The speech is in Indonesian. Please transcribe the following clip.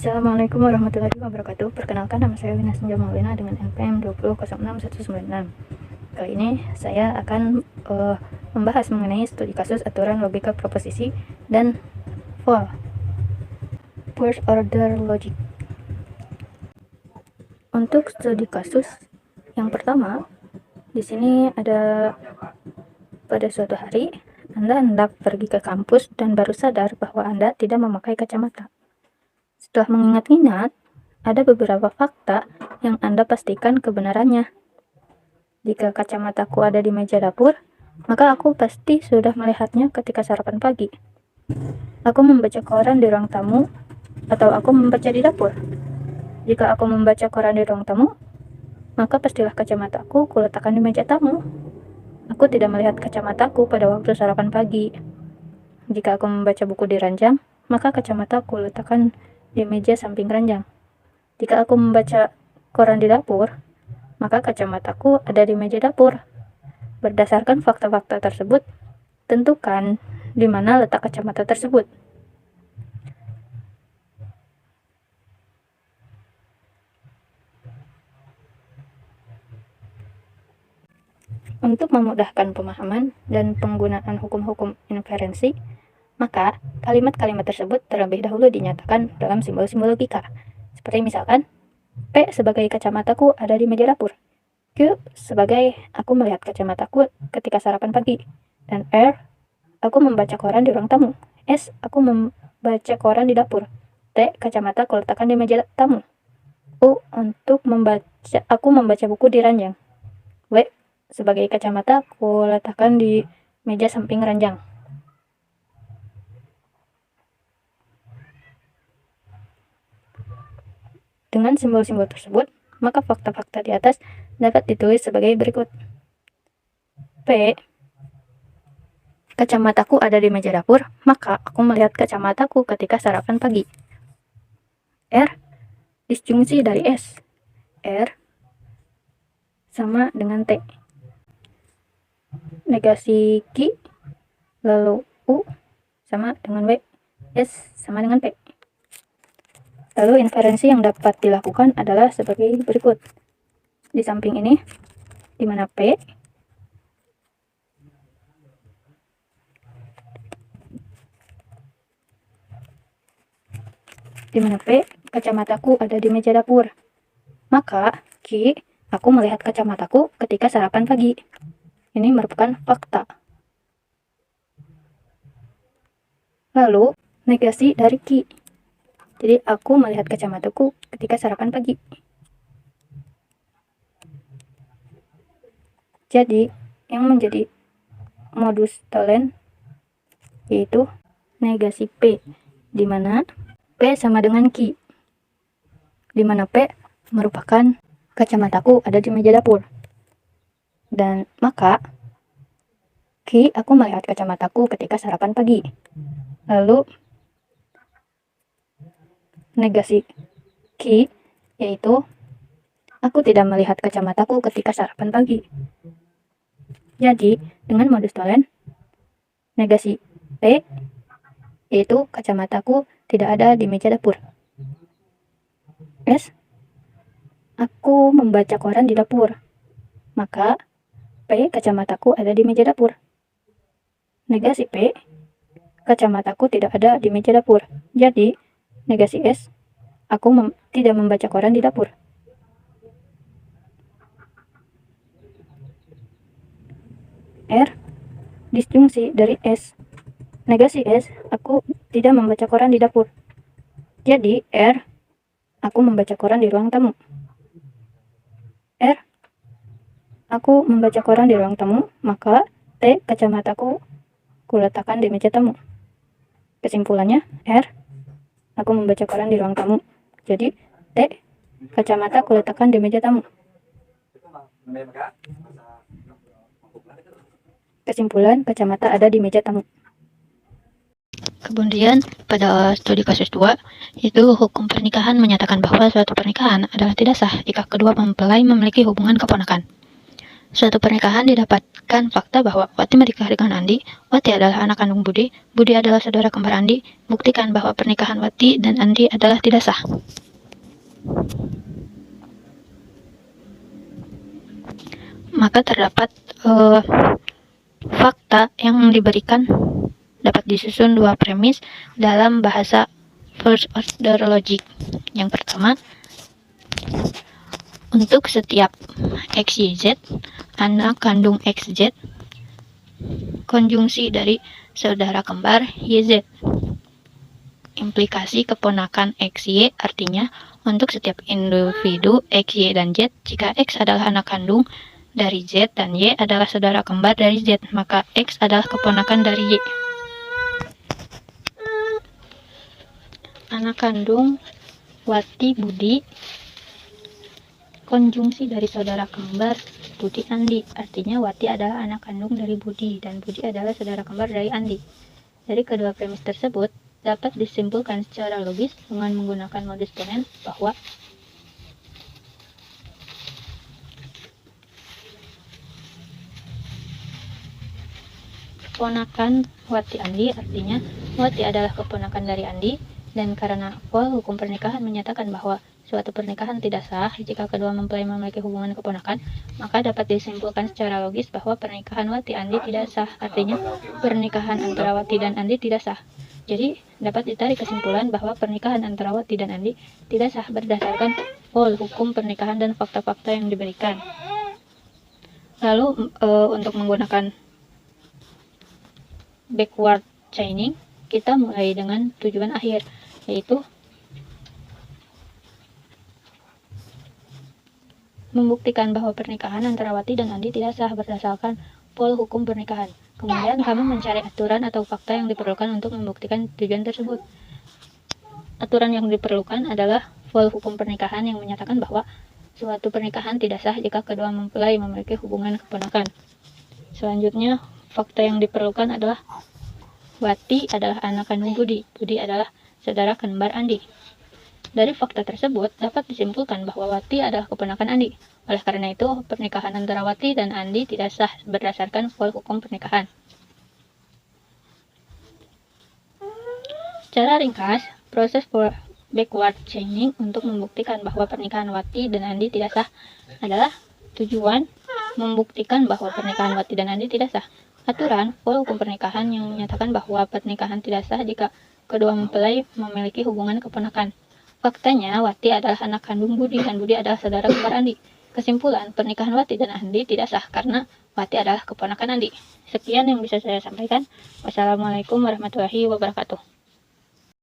Assalamualaikum warahmatullahi wabarakatuh. Perkenalkan, nama saya Wina Senja Maulina dengan NPM 2006196. Kali ini saya akan membahas mengenai studi kasus aturan logika proposisi dan first order logic. Untuk studi kasus yang pertama, di sini ada pada suatu hari Anda hendak pergi ke kampus dan baru sadar bahwa Anda tidak memakai kacamata. Setelah mengingat-ingat, ada beberapa fakta yang Anda pastikan kebenarannya. Jika kacamataku ada di meja dapur, maka aku pasti sudah melihatnya ketika sarapan pagi. Aku membaca koran di ruang tamu, atau aku membaca di dapur. Jika aku membaca koran di ruang tamu, maka pastilah kacamataku kuletakkan di meja tamu. Aku tidak melihat kacamataku pada waktu sarapan pagi. Jika aku membaca buku di ranjang, maka kacamata aku letakkan di meja samping ranjang. Jika aku membaca koran di dapur, maka kacamataku ada di meja dapur. Berdasarkan fakta-fakta tersebut, tentukan di mana letak kacamata tersebut. Untuk memudahkan pemahaman dan penggunaan hukum-hukum inferensi, maka kalimat-kalimat tersebut terlebih dahulu dinyatakan dalam simbol-simbol logika. Seperti misalkan, P sebagai kacamataku ada di meja dapur. Q sebagai aku melihat kacamataku ketika sarapan pagi. Dan R, aku membaca koran di ruang tamu. S, aku membaca koran di dapur. T, kacamata aku letakkan di meja tamu. U, aku membaca buku di ranjang. W, sebagai kacamata aku letakkan di meja samping ranjang. Dengan simbol-simbol tersebut, maka fakta-fakta di atas dapat ditulis sebagai berikut. P, kacamataku ada di meja dapur, maka aku melihat kacamataku ketika sarapan pagi. R, disjungsi dari S. R sama dengan T. Negasi Q, lalu U sama dengan W. S sama dengan P. Lalu inferensi yang dapat dilakukan adalah sebagai berikut. Di samping ini, di mana P kacamataku ada di meja dapur. Maka Q, aku melihat kacamataku ketika sarapan pagi. Ini merupakan fakta. Lalu negasi dari Q. Jadi aku melihat kacamataku ketika sarapan pagi. Jadi yang menjadi modus tollens yaitu negasi P, di mana P sama dengan Q, di mana P merupakan kacamataku ada di meja dapur. Dan maka Q, aku melihat kacamataku ketika sarapan pagi. Lalu negasi Q yaitu aku tidak melihat kacamataku ketika sarapan pagi. Jadi dengan modus tollens, negasi P yaitu kacamataku tidak ada di meja dapur. S, aku membaca koran di dapur, maka P, kacamataku ada di meja dapur. Negasi P, kacamataku tidak ada di meja dapur. Jadi negasi S, aku tidak membaca koran di dapur. R, disjungsi dari S. Negasi S, aku tidak membaca koran di dapur. Jadi R, aku membaca koran di ruang tamu. R, aku membaca koran di ruang tamu, maka T, kacamataku kuletakkan di meja tamu. Kesimpulannya, R, aku membaca koran di ruang tamu. Jadi T, kacamata kuletakkan di meja tamu. Kesimpulan, kacamata ada di meja tamu. Kemudian pada studi kasus 2, itu hukum pernikahan menyatakan bahwa suatu pernikahan adalah tidak sah jika kedua mempelai memiliki hubungan keponakan. Suatu pernikahan didapatkan fakta bahwa Wati menikah dengan Andi, Wati adalah anak kandung Budi, Budi adalah saudara kembar Andi, buktikan bahwa pernikahan Wati dan Andi adalah tidak sah. Maka terdapat fakta yang diberikan dapat disusun dua premis dalam bahasa first order logic. Yang pertama, untuk setiap XYZ, anak kandung XZ, konjungsi dari saudara kembar YZ. Implikasi keponakan XY artinya untuk setiap individu XY dan Z, jika X adalah anak kandung dari Z dan Y adalah saudara kembar dari Z, maka X adalah keponakan dari Y. Anak kandung Wati Budi, konjungsi dari saudara kembar Budi Andi, artinya Wati adalah anak kandung dari Budi dan Budi adalah saudara kembar dari Andi. Dari kedua premis tersebut dapat disimpulkan secara logis dengan menggunakan modus ponens bahwa keponakan Wati Andi artinya Wati adalah keponakan dari Andi, dan karena hukum pernikahan menyatakan bahwa suatu pernikahan tidak sah jika kedua mempelai memiliki hubungan keponakan, maka dapat disimpulkan secara logis bahwa pernikahan Wati Andi tidak sah, artinya pernikahan antara Wati dan Andi tidak sah. Jadi dapat ditarik kesimpulan bahwa pernikahan antara Wati dan Andi tidak sah berdasarkan hukum pernikahan dan fakta-fakta yang diberikan. Lalu untuk menggunakan backward chaining, kita mulai dengan tujuan akhir, yaitu membuktikan bahwa pernikahan antara Wati dan Andi tidak sah berdasarkan hukum pernikahan. Kemudian kami mencari aturan atau fakta yang diperlukan untuk membuktikan tujuan tersebut. Aturan yang diperlukan adalah hukum pernikahan yang menyatakan bahwa suatu pernikahan tidak sah jika kedua mempelai memiliki hubungan keponakan. Selanjutnya, fakta yang diperlukan adalah Wati adalah anak kandung Budi, Budi adalah saudara kembar Andi. Dari fakta tersebut dapat disimpulkan bahwa Wati adalah keponakan Andi. Oleh karena itu, pernikahan antara Wati dan Andi tidak sah berdasarkan hukum pernikahan. Secara ringkas, proses backward chaining untuk membuktikan bahwa pernikahan Wati dan Andi tidak sah adalah tujuan membuktikan bahwa pernikahan Wati dan Andi tidak sah. Aturan hukum pernikahan yang menyatakan bahwa pernikahan tidak sah jika kedua mempelai memiliki hubungan keponakan. Faktanya, Wati adalah anak kandung Budi dan Budi adalah saudara kembar Andi. Kesimpulan, pernikahan Wati dan Andi tidak sah karena Wati adalah keponakan Andi. Sekian yang bisa saya sampaikan. Wassalamualaikum warahmatullahi wabarakatuh.